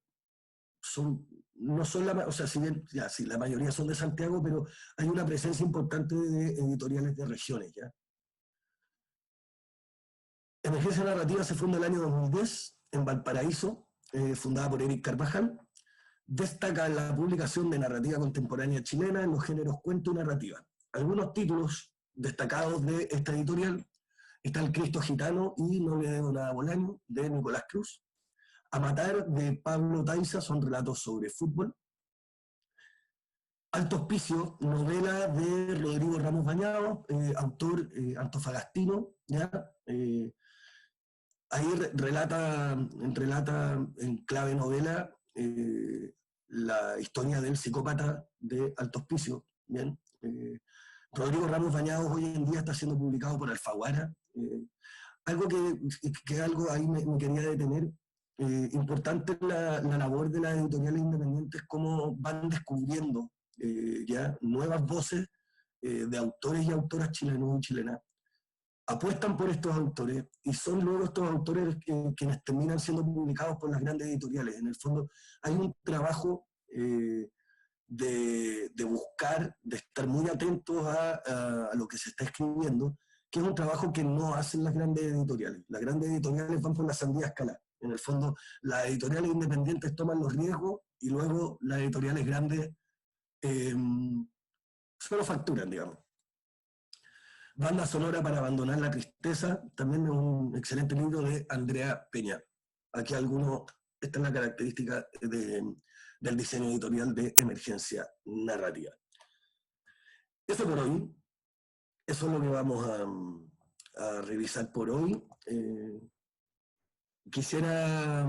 no son o sea, si bien, ya, sí, la mayoría son de Santiago, pero hay una presencia importante de editoriales de regiones, ¿ya? Emergencia Narrativa se funda en el año 2010 en Valparaíso, fundada por Eric Carvajal. Destaca la publicación de narrativa contemporánea chilena en los géneros cuento y narrativa. Algunos títulos destacados de esta editorial está El Cristo Gitano y No le debo nada a Bolaño, de Nicolás Cruz. A Matar, de Pablo Taiza, son relatos sobre fútbol. Alto Hospicio, novela de Rodrigo Ramos Bañado, autor antofagastino, ¿ya? Ahí relata en clave novela la historia del psicópata de Alto Hospicio, ¿bien? Rodrigo Ramos Bañados hoy en día está siendo publicado por Alfaguara. Algo que algo ahí me quería detener. Importante la labor de las editoriales independientes, cómo van descubriendo ya nuevas voces de autores y autoras chilenos y chilenas. Apuestan por estos autores y son luego estos autores quienes terminan siendo publicados por las grandes editoriales. En el fondo hay un trabajo de buscar, de estar muy atentos a lo que se está escribiendo, que es un trabajo que no hacen las grandes editoriales. Las grandes editoriales van por la sandía escala. En el fondo, las editoriales independientes toman los riesgos y luego las editoriales grandes eh, solo facturan, digamos. Banda sonora para abandonar la tristeza, también es un excelente libro de Andrea Peña. Aquí esta es la característica del diseño editorial de Emergencia Narrativa. Eso por hoy, eso es lo que vamos a revisar por hoy. Quisiera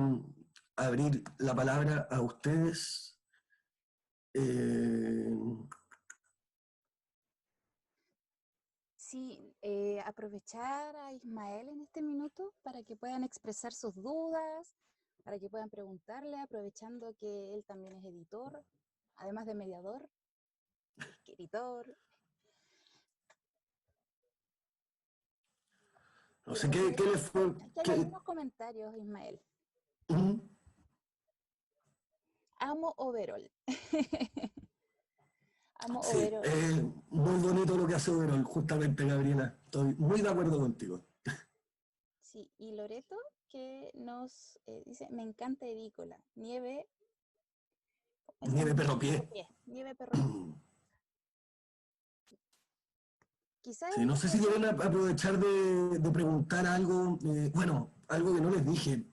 abrir la palabra a ustedes. Sí, aprovechar a Ismael en este minuto para que puedan expresar sus dudas, para que puedan preguntarle, aprovechando que él también es editor, además de mediador, escritor. No sé qué les fue. Aquí hay algunos comentarios, Ismael. Amo Overol. Amo Sí, Overol. muy bonito lo que hace Overol, justamente, Gabriela. Estoy muy de acuerdo contigo. Sí, y Loreto que nos dice, me encanta Edícola, nieve, Nieve perro pie. Nieve perro pie. Quizás Sí, no sé si quieren aprovechar de preguntar algo, bueno, algo que no les dije.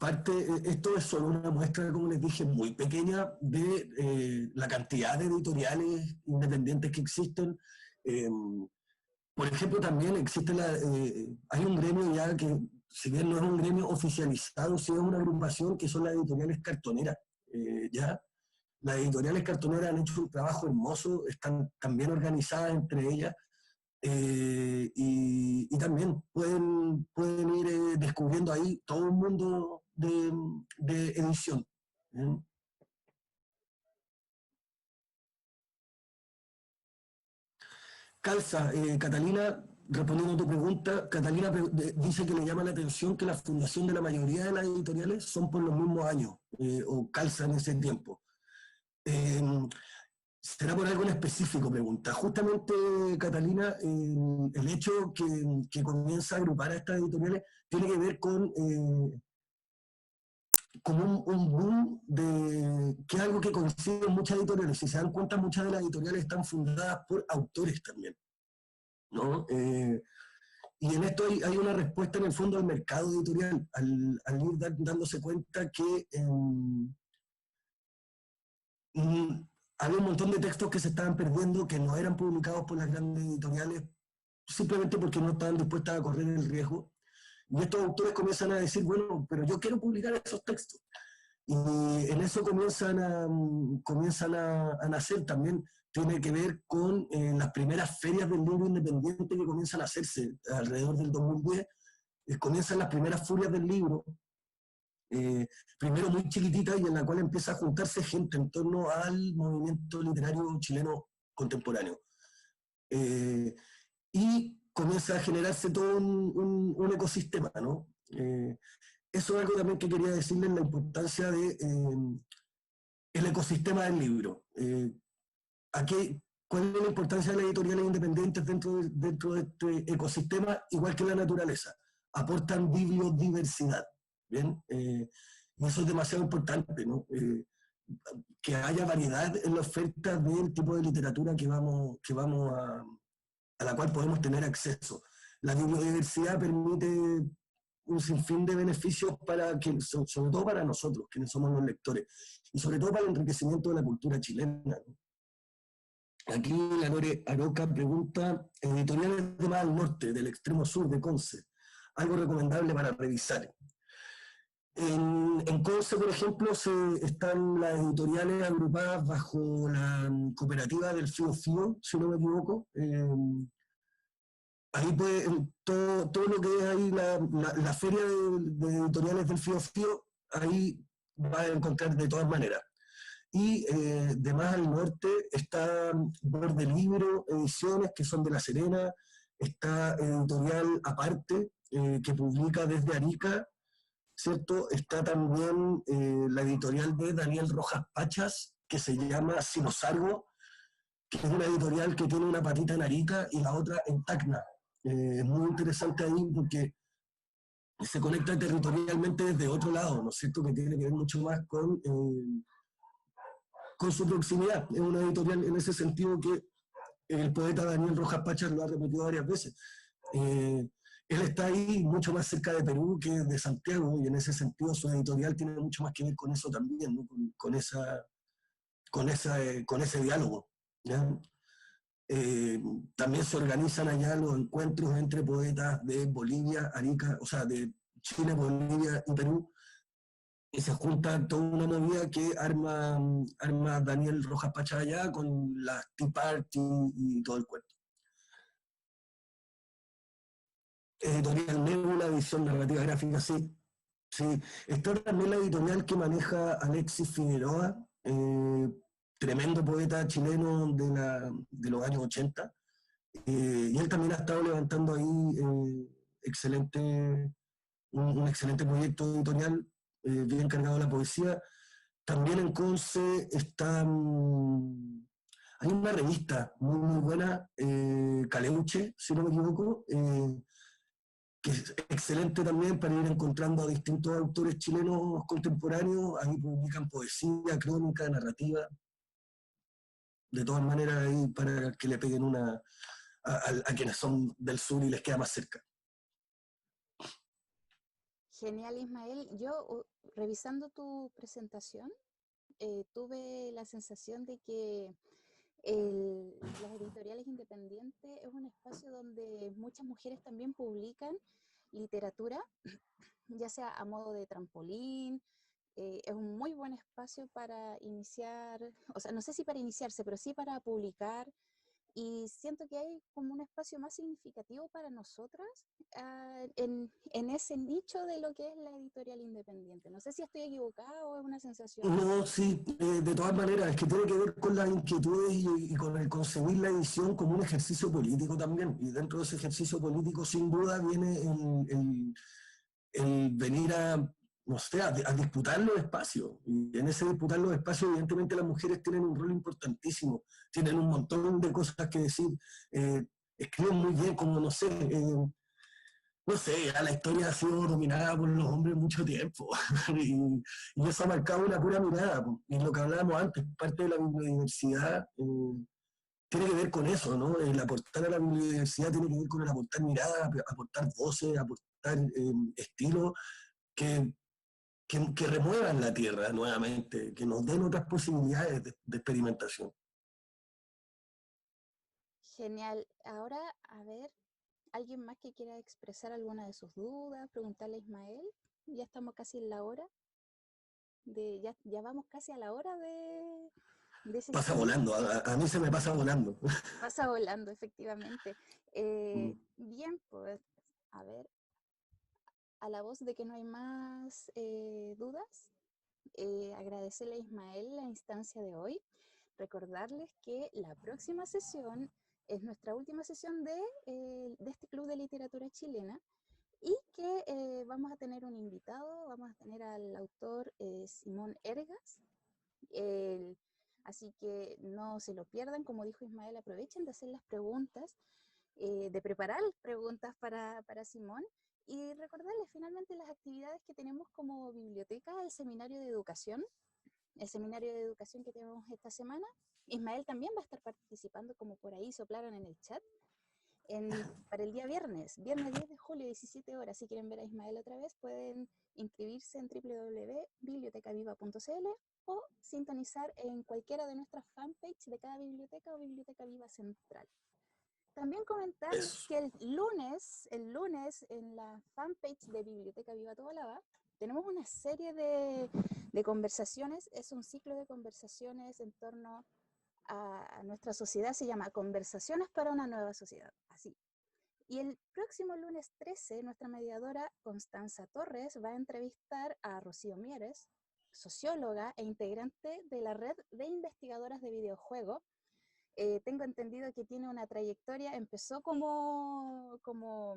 Esto es solo una muestra, como les dije, muy pequeña de la cantidad de editoriales independientes que existen. Eh, por ejemplo, también existe hay un gremio ya que, si bien no es un gremio oficializado, sí es una agrupación que son las editoriales cartoneras. Ya, las editoriales cartoneras han hecho un trabajo hermoso, están también organizadas entre ellas. Y también pueden ir descubriendo ahí todo un mundo de edición. ¿Eh? Calza, Catalina, respondiendo a tu pregunta, Catalina dice que le llama la atención que la fundación de la mayoría de las editoriales son por los mismos años, o calza en ese tiempo. Eh, ¿Será por algo en específico? Pregunta. Justamente, Catalina, el hecho que comienza a agrupar a estas editoriales tiene que ver con un boom que es algo que coincide en muchas editoriales. Si se dan cuenta, muchas de las editoriales están fundadas por autores también, ¿no? Y en esto hay una respuesta en el fondo al mercado editorial, al ir dándose cuenta que había un montón de textos que se estaban perdiendo, que no eran publicados por las grandes editoriales, simplemente porque no estaban dispuestas a correr el riesgo. Y estos autores comienzan a decir, bueno, pero yo quiero publicar esos textos. Y en eso comienzan a nacer también, tiene que ver con las primeras ferias del libro independiente que comienzan a hacerse alrededor del 2010. Comienzan las primeras ferias del libro, primero muy chiquitita, y en la cual empieza a juntarse gente en torno al movimiento literario chileno contemporáneo. Y comienza a generarse todo un ecosistema, ¿no? Eso es algo también que quería decirles, la importancia de el ecosistema del libro. ¿Cuál es la importancia de las editoriales independientes dentro de este ecosistema? Igual que la naturaleza, aportan bibliodiversidad, ¿bien? Y eso es demasiado importante, ¿no? Que haya variedad en la oferta del tipo de literatura a la cual podemos tener acceso. La bibliodiversidad permite un sinfín de beneficios sobre todo para nosotros, quienes somos los lectores, y sobre todo para el enriquecimiento de la cultura chilena, ¿no? Aquí la Lore Aroca pregunta, editoriales de más al norte, del extremo sur de Conce, algo recomendable para revisar. En Conce, por ejemplo, están las editoriales agrupadas bajo la cooperativa del Fío Fío, si no me equivoco. Ahí puede, todo lo que es ahí la feria de editoriales del Fío Fío, ahí va a encontrar de todas maneras. Y de más al norte está Verde Libro, ediciones que son de La Serena, está Editorial Aparte, que publica desde Arica, ¿cierto? Está también la editorial de Daniel Rojas Pachas, que se llama Sinosargo, que es una editorial que tiene una patita en Arica y la otra en Tacna. Es muy interesante ahí porque se conecta territorialmente desde otro lado, ¿no es cierto? Que tiene que ver mucho más con su proximidad. Es una editorial en ese sentido que el poeta Daniel Rojas Pachas lo ha repetido varias veces. Él está ahí mucho más cerca de Perú que de Santiago, y en ese sentido su editorial tiene mucho más que ver con eso también, ¿no? con ese diálogo, ¿ya? También se organizan allá los encuentros entre poetas de Bolivia, Arica, o sea, de Chile, Bolivia y Perú, y se junta toda una movida que arma Daniel Rojas Pachá allá con las Tea Party y todo el cuento. Editorial Nebula, edición narrativa gráfica, sí. Sí, está también la editorial que maneja Alexis Figueroa, tremendo poeta chileno de los años 80, y él también ha estado levantando ahí un excelente proyecto editorial, bien cargado de la poesía. También en Conce hay una revista muy, muy buena, Caleuche, si no me equivoco, que es excelente también para ir encontrando a distintos autores chilenos contemporáneos. Ahí publican poesía, crónica, narrativa. de todas maneras ahí para que le peguen una a quienes son del sur y les queda más cerca. Genial, Ismael. Yo, revisando tu presentación, tuve la sensación de que las editoriales independientes es un espacio donde muchas mujeres también publican literatura, ya sea a modo de trampolín. Es un muy buen espacio para iniciar, o sea, no sé si para iniciarse, pero sí para publicar. Y siento que hay como un espacio más significativo para nosotras en ese nicho de lo que es la editorial independiente. No sé si estoy equivocada o es una sensación. No, sí, de todas maneras, es que tiene que ver con las inquietudes y con el concebir la edición como un ejercicio político también. Y dentro de ese ejercicio político, sin duda, viene el venir a, no sé, a disputar los espacios. Y en ese disputar los espacios, evidentemente, las mujeres tienen un rol importantísimo, tienen un montón de cosas que decir, escriben muy bien, como, no sé, no sé, ya la historia ha sido dominada por los hombres mucho tiempo y eso ha marcado una pura mirada. Po. Y lo que hablábamos antes, parte de la biodiversidad tiene que ver con eso, ¿no? El aportar a la biodiversidad tiene que ver con el aportar mirada, aportar voces, aportar estilos que, que remuevan la tierra nuevamente, que nos den otras posibilidades de experimentación. Genial. Ahora, a ver, ¿alguien más que quiera expresar alguna de sus dudas? Preguntarle a Ismael. Ya estamos casi en la hora ya vamos casi a la hora de Pasa sesión. volando, a mí se me pasa volando. Pasa volando, efectivamente. Bien, pues, a ver, a la voz de que no hay más dudas, agradecerle a Ismael la instancia de hoy, recordarles que la próxima sesión es nuestra última sesión de este Club de Literatura Chilena y que vamos a tener un invitado, vamos a tener al autor Simón Ergas. El, Así que no se lo pierdan, como dijo Ismael, aprovechen de hacer las preguntas, de preparar preguntas para Simón y recordarles finalmente las actividades que tenemos como biblioteca, el seminario de educación que tenemos esta semana. Ismael también va a estar participando, como por ahí soplaron en el chat, para el día viernes 10 de julio, 17 horas. Si quieren ver a Ismael otra vez, pueden inscribirse en www.bibliotecaviva.cl o sintonizar en cualquiera de nuestras fanpages de cada biblioteca o Biblioteca Viva Central. También comentarles Eso. que el lunes en la fanpage de Biblioteca Viva Tobalaba tenemos una serie de conversaciones, es un ciclo de conversaciones en torno a nuestra sociedad, se llama Conversaciones para una nueva sociedad, así. Y el próximo lunes 13, nuestra mediadora Constanza Torres va a entrevistar a Rocío Mieres, socióloga e integrante de la red de investigadoras de videojuegos. Tengo entendido que tiene una trayectoria, empezó no como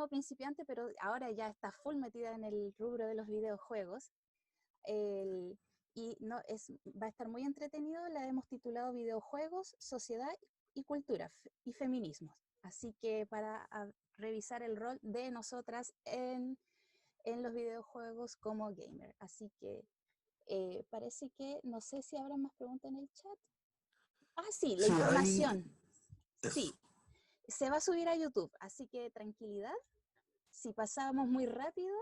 principiante, pero ahora ya está full metida en el rubro de los videojuegos. El, y no, va a estar muy entretenido, la hemos titulado Videojuegos, Sociedad y Cultura y Feminismos. Así que para revisar el rol de nosotras en los videojuegos como gamer. Así que parece que, no sé si habrá más preguntas en el chat. Ah, sí, la Sí, hay información. eso. Sí, se va a subir a YouTube, así que tranquilidad. Si pasábamos muy rápido,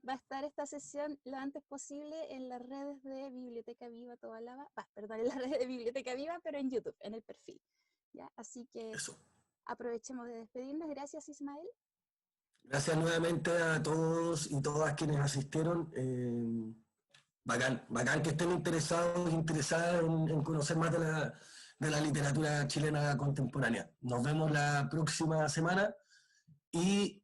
va a estar esta sesión lo antes posible en las redes de Biblioteca Viva Tobalaba, perdón, en las redes de Biblioteca Viva, pero en YouTube, en el perfil. ¿Ya? Así que Eso. aprovechemos de despedirnos. Gracias, Ismael. Gracias nuevamente a todos y todas quienes asistieron. Bacán, bacán que estén interesados, interesadas en conocer más de la literatura chilena contemporánea. Nos vemos la próxima semana y,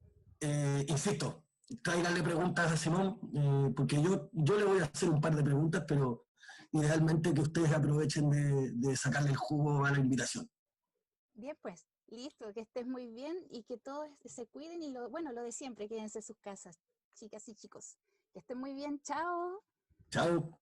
insisto, tráiganle preguntas a Simón, porque yo le voy a hacer un par de preguntas, pero idealmente que ustedes aprovechen de sacarle el jugo a la invitación. Bien, pues, listo, que estés muy bien y que todos se cuiden y bueno, lo de siempre, quédense en sus casas, chicas y chicos. Que estén muy bien, chao. Chao.